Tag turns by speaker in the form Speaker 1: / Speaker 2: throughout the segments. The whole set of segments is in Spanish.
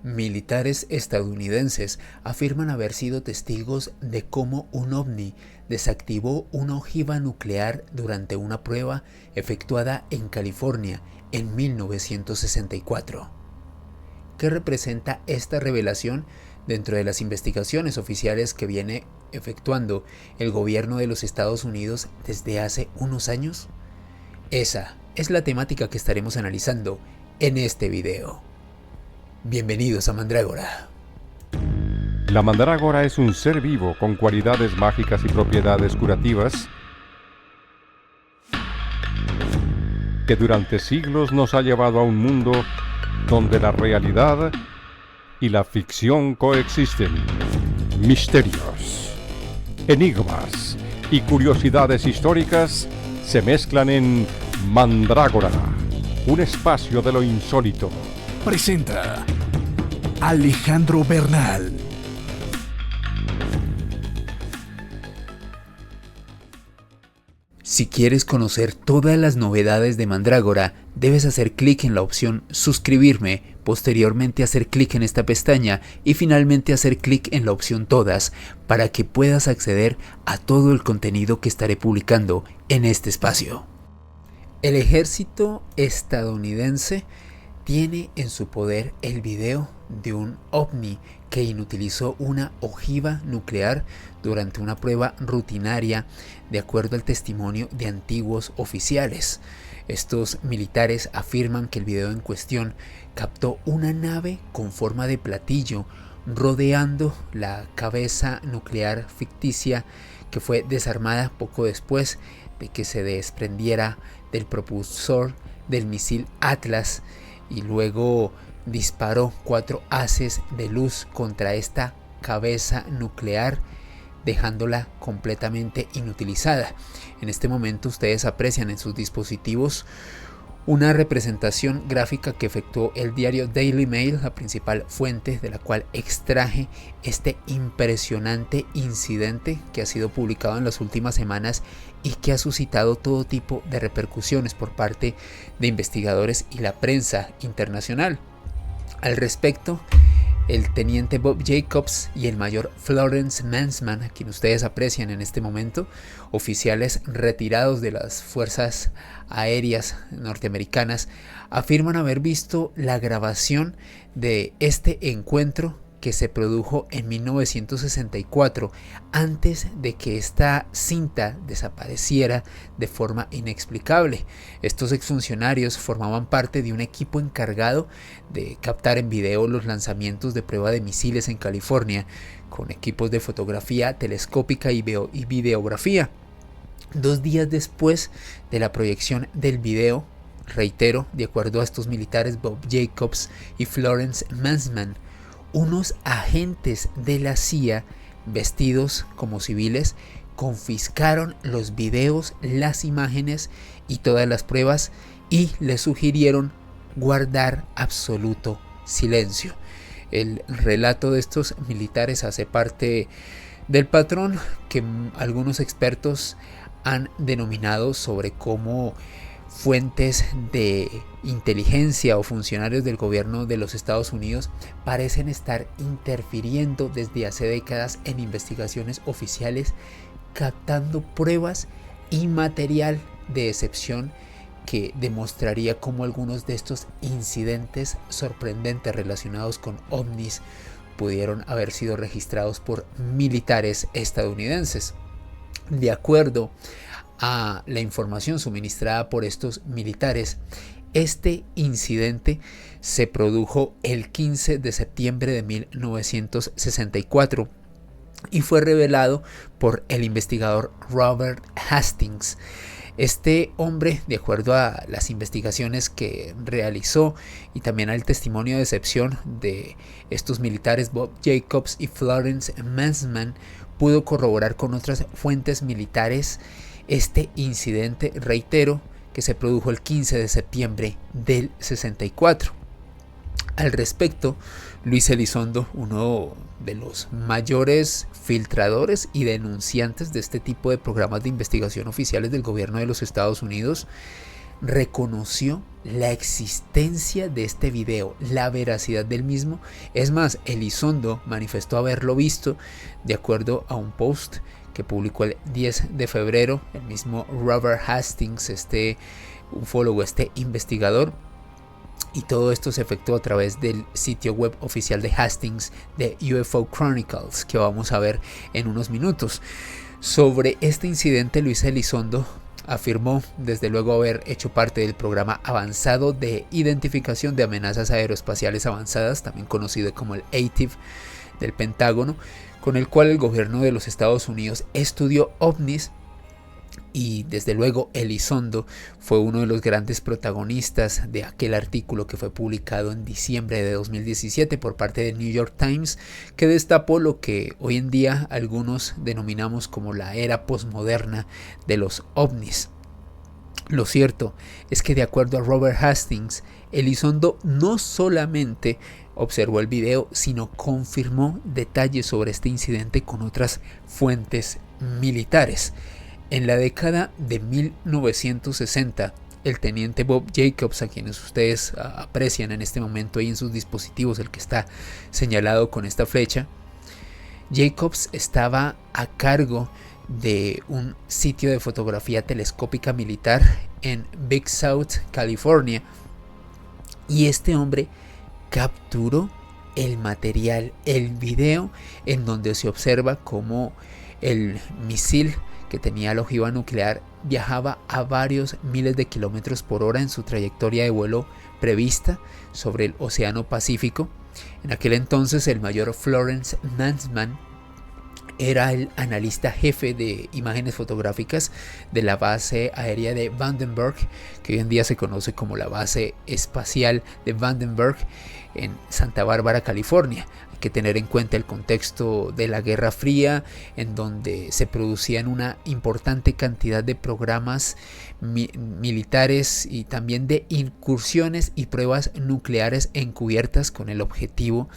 Speaker 1: Militares estadounidenses afirman haber sido testigos de cómo un ovni desactivó una ojiva nuclear durante una prueba efectuada en California en 1964. ¿Qué representa esta revelación dentro de las investigaciones oficiales que viene efectuando el gobierno de los Estados Unidos desde hace unos años? Esa es la temática que estaremos analizando en este video. Bienvenidos a Mandrágora.
Speaker 2: La mandrágora es un ser vivo con cualidades mágicas y propiedades curativas que durante siglos nos ha llevado a un mundo donde la realidad y la ficción coexisten. Misterios, enigmas y curiosidades históricas se mezclan en Mandrágora, un espacio de lo insólito.
Speaker 3: Presenta Alejandro Bernal.
Speaker 1: Si quieres conocer todas las novedades de Mandrágora, debes hacer clic en la opción suscribirme, posteriormente hacer clic en esta pestaña y finalmente hacer clic en la opción todas para que puedas acceder a todo el contenido que estaré publicando en este espacio. El ejército estadounidense tiene en su poder el video de un ovni que inutilizó una ojiva nuclear durante una prueba rutinaria, de acuerdo al testimonio de antiguos oficiales. Estos militares afirman que el video en cuestión captó una nave con forma de platillo rodeando la cabeza nuclear ficticia que fue desarmada poco después de que se desprendiera del propulsor del misil Atlas y luego disparó 4 haces de luz contra esta cabeza nuclear, dejándola completamente inutilizada. En este momento ustedes aprecian en sus dispositivos una representación gráfica que efectuó el diario Daily Mail, la principal fuente de la cual extraje este impresionante incidente que ha sido publicado en las últimas semanas y que ha suscitado todo tipo de repercusiones por parte de investigadores y la prensa internacional. Al respecto, el teniente Bob Jacobs y el mayor Florence Mansman, a quien ustedes aprecian en este momento, oficiales retirados de las fuerzas aéreas norteamericanas, afirman haber visto la grabación de este encuentro que se produjo en 1964, antes de que esta cinta desapareciera de forma inexplicable. Estos exfuncionarios formaban parte de un equipo encargado de captar en video los lanzamientos de prueba de misiles en California, con equipos de fotografía telescópica y videografía. 2 días después de la proyección del video, reitero, de acuerdo a estos militares Bob Jacobs y Florence Mansman, unos agentes de la CIA vestidos como civiles confiscaron los videos, las imágenes y todas las pruebas y les sugirieron guardar absoluto silencio. El relato de estos militares hace parte del patrón que algunos expertos han denominado sobre cómo fuentes de inteligencia o funcionarios del gobierno de los Estados Unidos parecen estar interfiriendo desde hace décadas en investigaciones oficiales, captando pruebas y material de excepción que demostraría cómo algunos de estos incidentes sorprendentes relacionados con ovnis pudieron haber sido registrados por militares estadounidenses. De acuerdo a la información suministrada por estos militares, este incidente se produjo el 15 de septiembre de 1964 y fue revelado por el investigador Robert Hastings. Este hombre, de acuerdo a las investigaciones que realizó y también al testimonio de excepción de estos militares Bob Jacobs y Florence Mansman, pudo corroborar con otras fuentes militares este incidente, reitero, que se produjo el 15 de septiembre del 64. Al respecto, Luis Elizondo, uno de los mayores filtradores y denunciantes de este tipo de programas de investigación oficiales del gobierno de los Estados Unidos, reconoció la existencia de este video, la veracidad del mismo. Es más, Elizondo manifestó haberlo visto de acuerdo a un post que publicó el 10 de febrero el mismo Robert Hastings, ufólogo, investigador. Y todo esto se efectuó a través del sitio web oficial de Hastings, de UFO Chronicles, que vamos a ver en unos minutos. Sobre este incidente, Luis Elizondo afirmó desde luego haber hecho parte del programa avanzado de identificación de amenazas aeroespaciales avanzadas, también conocido como el ATIV del Pentágono, con el cual el gobierno de los Estados Unidos estudió ovnis. Y desde luego Elizondo fue uno de los grandes protagonistas de aquel artículo que fue publicado en diciembre de 2017 por parte del New York Times, que destapó lo que hoy en día algunos denominamos como la era posmoderna de los ovnis. Lo cierto es que, de acuerdo a Robert Hastings, Elizondo no solamente observó el video, sino confirmó detalles sobre este incidente con otras fuentes militares. En la década de 1960, el teniente Bob Jacobs, a quienes ustedes aprecian en este momento ahí en sus dispositivos, el que está señalado con esta flecha, Jacobs estaba a cargo de un sitio de fotografía telescópica militar en Big South, California, y este hombre capturó el material, el video, en donde se observa cómo el misil que tenía la ojiva nuclear viajaba a varios miles de kilómetros por hora en su trayectoria de vuelo prevista sobre el Océano Pacífico. En aquel entonces el mayor Florence Mansman era el analista jefe de imágenes fotográficas de la base aérea de Vandenberg, que hoy en día se conoce como la base espacial de Vandenberg en Santa Bárbara, California. Hay que tener en cuenta el contexto de la Guerra Fría, en donde se producían una importante cantidad de programas militares y también de incursiones y pruebas nucleares encubiertas con el objetivo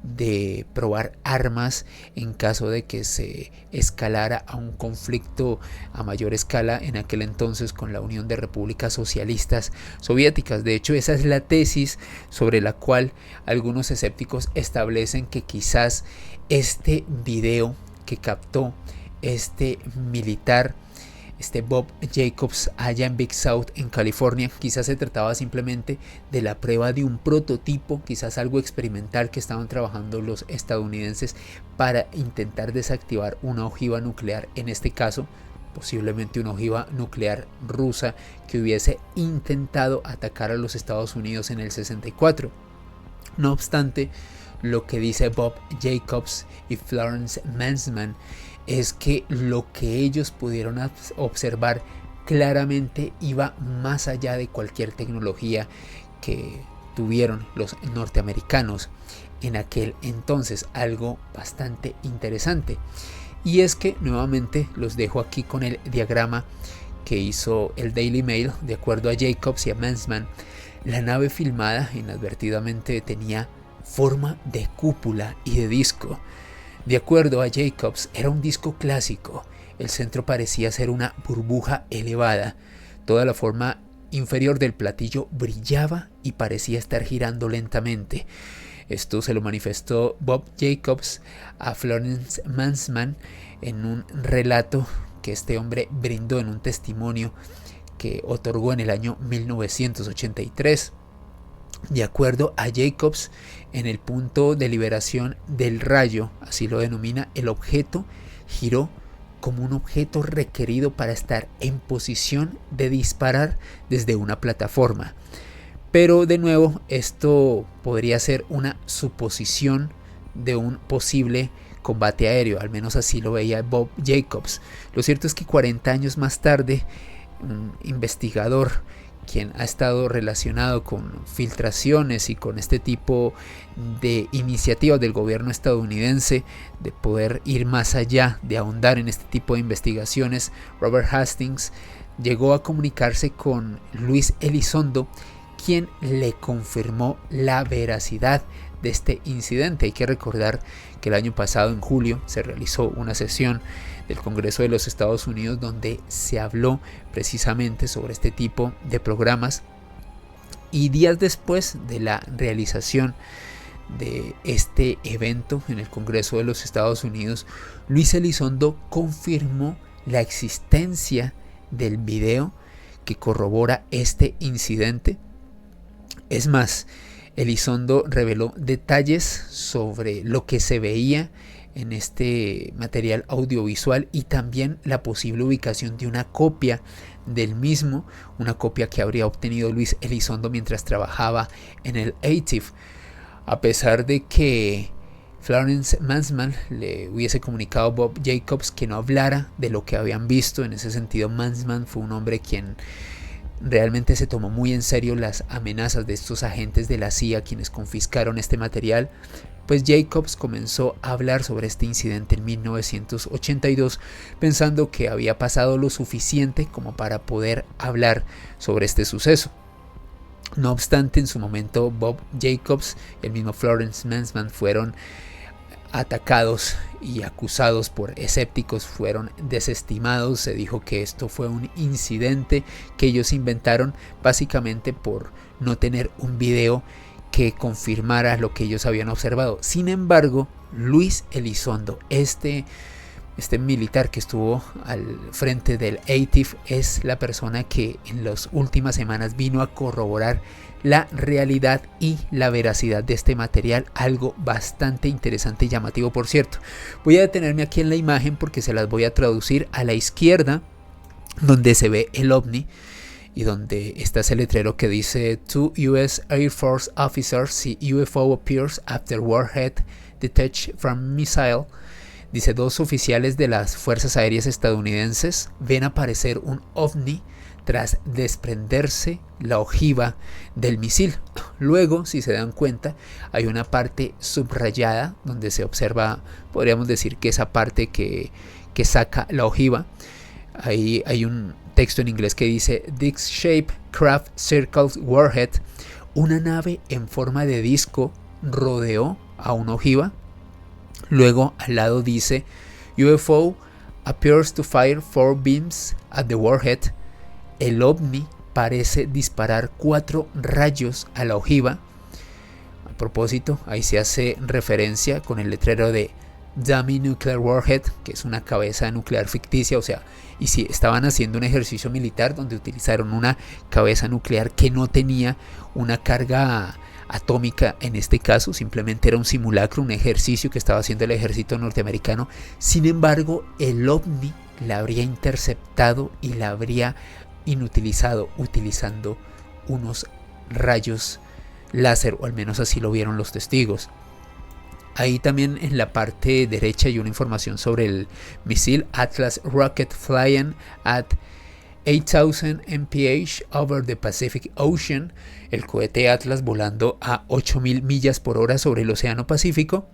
Speaker 1: de probar armas en caso de que se escalara a un conflicto a mayor escala, en aquel entonces con la Unión de Repúblicas Socialistas Soviéticas. De hecho, esa es la tesis sobre la cual algunos escépticos establecen que quizás este video que captó este militar, Bob Jacobs, allá en Big South, en California, quizás se trataba simplemente de la prueba de un prototipo, quizás algo experimental que estaban trabajando los estadounidenses para intentar desactivar una ojiva nuclear, en este caso posiblemente una ojiva nuclear rusa que hubiese intentado atacar a los Estados Unidos en el 64. No obstante, lo que dice Bob Jacobs y Florence Mansman es que lo que ellos pudieron observar claramente iba más allá de cualquier tecnología que tuvieron los norteamericanos en aquel entonces, algo bastante interesante. Y es que nuevamente los dejo aquí con el diagrama que hizo el Daily Mail. De acuerdo a Jacobs y a Mansman, la nave filmada inadvertidamente tenía forma de cúpula y de disco. De acuerdo a Jacobs, era un disco clásico. El centro parecía ser una burbuja elevada. Toda la forma inferior del platillo brillaba y parecía estar girando lentamente. Esto se lo manifestó Bob Jacobs a Florence Mansman en un relato que este hombre brindó en un testimonio que otorgó en el año 1983. De acuerdo a Jacobs, en el punto de liberación del rayo, así lo denomina, el objeto giró como un objeto requerido para estar en posición de disparar desde una plataforma. Pero de nuevo, esto podría ser una suposición de un posible combate aéreo, al menos así lo veía Bob Jacobs. Lo cierto es que 40 años más tarde, un investigador quien ha estado relacionado con filtraciones y con este tipo de iniciativas del gobierno estadounidense de poder ir más allá, de ahondar en este tipo de investigaciones, Robert Hastings llegó a comunicarse con Luis Elizondo, quien le confirmó la veracidad de este incidente. Hay que recordar que el año pasado, en julio, se realizó una sesión del Congreso de los Estados Unidos donde se habló precisamente sobre este tipo de programas, y días después de la realización de este evento en el Congreso de los Estados Unidos, Luis Elizondo confirmó la existencia del video que corrobora este incidente. Es más, Elizondo reveló detalles sobre lo que se veía en este material audiovisual y también la posible ubicación de una copia del mismo, una copia que habría obtenido Luis Elizondo mientras trabajaba en el ATIF. A pesar de que Florence Mansman le hubiese comunicado a Bob Jacobs que no hablara de lo que habían visto, en ese sentido Mansman fue un hombre quien realmente se tomó muy en serio las amenazas de estos agentes de la CIA quienes confiscaron este material. Pues Jacobs comenzó a hablar sobre este incidente en 1982 pensando que había pasado lo suficiente como para poder hablar sobre este suceso. No obstante, en su momento Bob Jacobs y el mismo Florence Mansman fueron atacados y acusados por escépticos, fueron desestimados. Se dijo que esto fue un incidente que ellos inventaron básicamente por no tener un video que confirmara lo que ellos habían observado. Sin embargo, Luis Elizondo, este militar que estuvo al frente del ATIF, es la persona que en las últimas semanas vino a corroborar la realidad y la veracidad de este material, algo bastante interesante y llamativo, por cierto. Voy a detenerme aquí en la imagen porque se las voy a traducir. A la izquierda, donde se ve el ovni y donde está ese letrero que dice "Two US Air Force officers see UFO appears after warhead detached from missile", dice: 2 oficiales de las Fuerzas Aéreas estadounidenses ven aparecer un ovni tras desprenderse la ojiva del misil. Luego, si se dan cuenta, hay una parte subrayada donde se observa, podríamos decir que esa parte que saca la ojiva. Ahí hay un texto en inglés que dice "Disc-shaped craft circles warhead". Una nave en forma de disco rodeó a una ojiva. Luego al lado dice "UFO appears to fire 4 beams at the warhead". El ovni parece disparar 4 rayos a la ojiva. A propósito, ahí se hace referencia con el letrero de "Dummy Nuclear Warhead", que es una cabeza nuclear ficticia. O sea, y si estaban haciendo un ejercicio militar donde utilizaron una cabeza nuclear que no tenía una carga atómica, en este caso simplemente era un simulacro, un ejercicio que estaba haciendo el ejército norteamericano. Sin embargo, el ovni la habría interceptado y la habría inutilizado utilizando unos rayos láser, o al menos así lo vieron los testigos. Ahí también en la parte derecha hay una información sobre el misil Atlas rocket flying at 8,000 mph over the Pacific Ocean. El cohete Atlas volando a 8,000 millas por hora sobre el Océano Pacífico.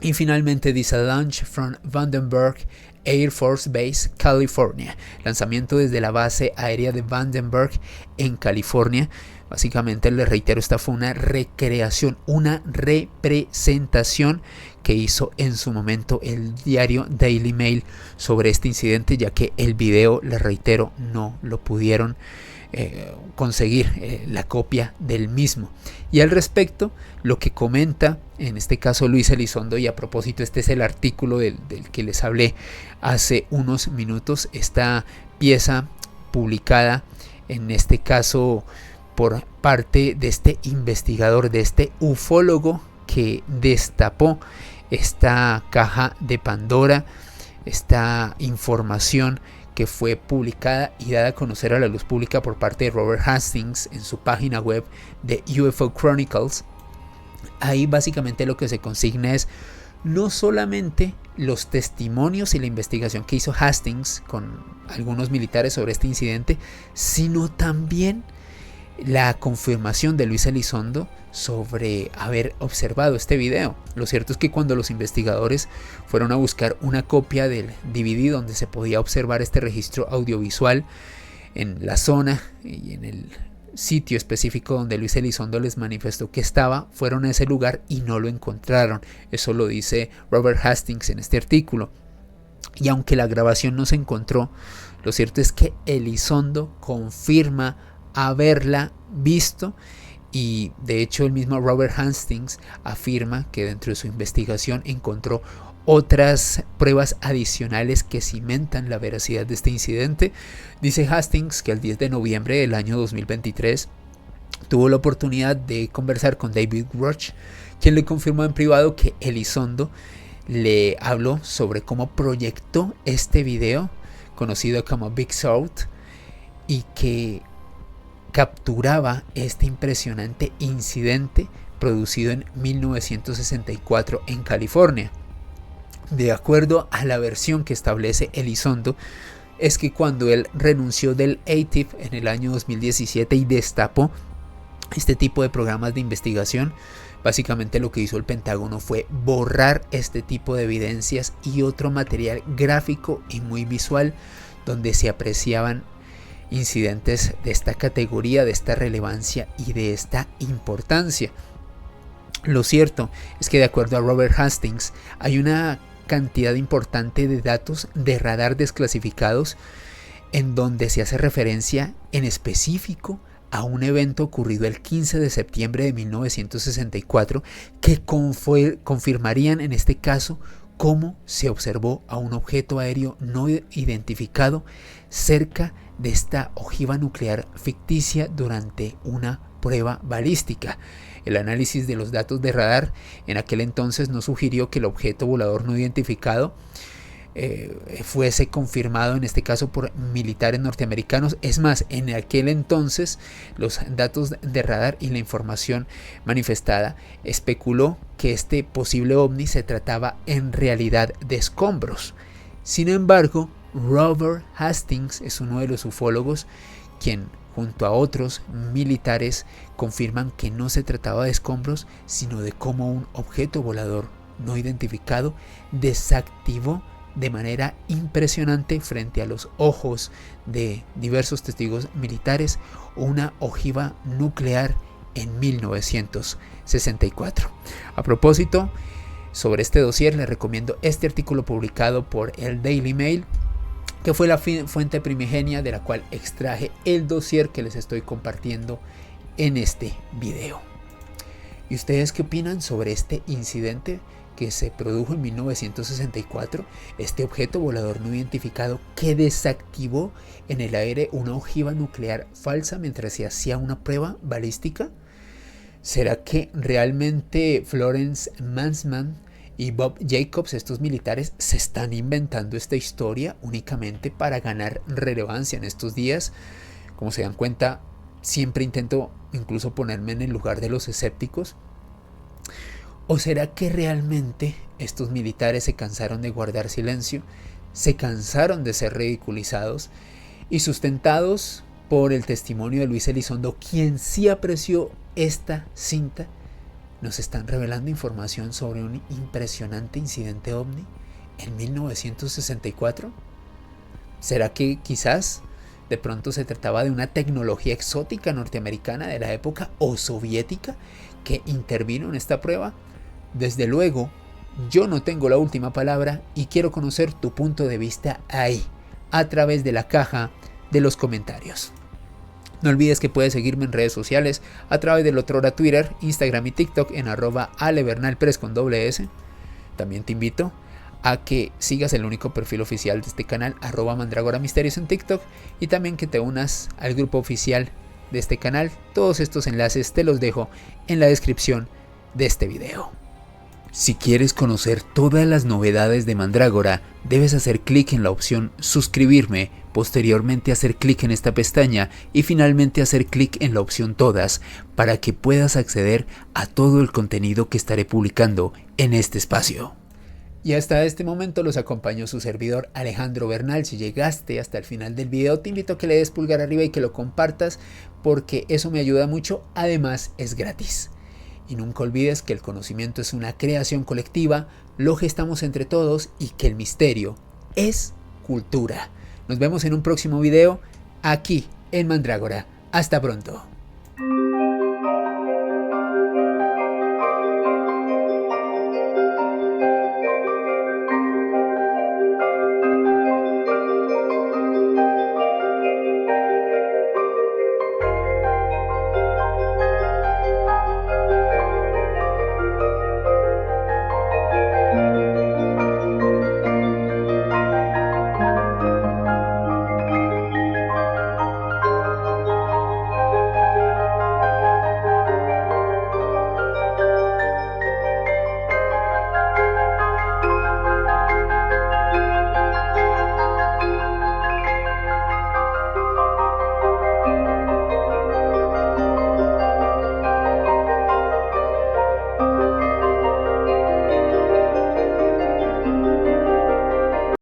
Speaker 1: Y finalmente dice "Launch from Vandenberg Air Force Base, California". Lanzamiento desde la base aérea de Vandenberg en California. Básicamente, les reitero, esta fue una recreación, una representación que hizo en su momento el diario Daily Mail sobre este incidente, ya que el video, les reitero, no lo pudieron conseguir la copia del mismo. Y al respecto, lo que comenta en este caso Luis Elizondo, y a propósito, este es el artículo del que les hablé hace unos minutos, esta pieza publicada en este caso por parte de este investigador, de este ufólogo que destapó esta caja de Pandora, esta información que fue publicada y dada a conocer a la luz pública por parte de Robert Hastings en su página web de UFO Chronicles. Ahí básicamente lo que se consigna es no solamente los testimonios y la investigación que hizo Hastings con algunos militares sobre este incidente, sino también la confirmación de Luis Elizondo sobre haber observado este video. Lo cierto es que cuando los investigadores fueron a buscar una copia del DVD donde se podía observar este registro audiovisual en la zona y en sitio específico donde Luis Elizondo les manifestó que estaba, fueron a ese lugar y no lo encontraron. Eso lo dice Robert Hastings en este artículo. Y aunque la grabación no se encontró, lo cierto es que Elizondo confirma haberla visto, y de hecho el mismo Robert Hastings afirma que dentro de su investigación encontró otras pruebas adicionales que cimentan la veracidad de este incidente. Dice Hastings que el 10 de noviembre del año 2023 tuvo la oportunidad de conversar con David Grush, quien le confirmó en privado que Elizondo le habló sobre cómo proyectó este video conocido como Big South y que capturaba este impresionante incidente producido en 1964 en California. De acuerdo a la versión que establece Elizondo, es que cuando él renunció del ATIP en el año 2017 y destapó este tipo de programas de investigación, básicamente lo que hizo el Pentágono fue borrar este tipo de evidencias y otro material gráfico y muy visual donde se apreciaban incidentes de esta categoría, de esta relevancia y de esta importancia. Lo cierto es que de acuerdo a Robert Hastings hay una cantidad importante de datos de radar desclasificados en donde se hace referencia en específico a un evento ocurrido el 15 de septiembre de 1964 que confirmarían en este caso cómo se observó a un objeto aéreo no identificado cerca de esta ojiva nuclear ficticia durante una prueba balística. El análisis de los datos de radar en aquel entonces no sugirió que el objeto volador no identificado fuese confirmado en este caso por militares norteamericanos. Es más, en aquel entonces los datos de radar y la información manifestada especuló que este posible ovni se trataba en realidad de escombros. Sin embargo, Robert Hastings es uno de los ufólogos quien junto a otros militares confirman que no se trataba de escombros, sino de cómo un objeto volador no identificado desactivó de manera impresionante frente a los ojos de diversos testigos militares una ojiva nuclear en 1964. A propósito, sobre este dossier les recomiendo este artículo publicado por el Daily Mail, que fue la fuente primigenia de la cual extraje el dossier que les estoy compartiendo en este video. ¿Y ustedes qué opinan sobre este incidente que se produjo en 1964, este objeto volador no identificado que desactivó en el aire una ojiva nuclear falsa mientras se hacía una prueba balística? ¿Será que realmente Florence Mansman y Bob Jacobs, estos militares, se están inventando esta historia únicamente para ganar relevancia en estos días? Como se dan cuenta, siempre intento incluso ponerme en el lugar de los escépticos. ¿O será que realmente estos militares se cansaron de guardar silencio, se cansaron de ser ridiculizados y sustentados por el testimonio de Luis Elizondo, quien sí apreció esta cinta, nos están revelando información sobre un impresionante incidente ovni en 1964? ¿Será que quizás de pronto se trataba de una tecnología exótica norteamericana de la época o soviética que intervino en esta prueba? Desde luego, yo no tengo la última palabra y quiero conocer tu punto de vista ahí, a través de la caja de los comentarios. No olvides que puedes seguirme en redes sociales a través del otrora Twitter, Instagram y TikTok en @alebernalpress con @. También te invito a que sigas el único perfil oficial de este canal, @mandragoramisterios en TikTok, y también que te unas al grupo oficial de este canal. Todos estos enlaces te los dejo en la descripción de este video. Si quieres conocer todas las novedades de Mandrágora, debes hacer clic en la opción suscribirme, posteriormente hacer clic en esta pestaña y finalmente hacer clic en la opción todas para que puedas acceder a todo el contenido que estaré publicando en este espacio. Y hasta este momento los acompañó su servidor Alejandro Bernal. Si llegaste hasta el final del video, te invito a que le des pulgar arriba y que lo compartas, porque eso me ayuda mucho, además es gratis. Y nunca olvides que el conocimiento es una creación colectiva, lo gestamos entre todos y que el misterio es cultura. Nos vemos en un próximo video aquí en Mandrágora. Hasta pronto.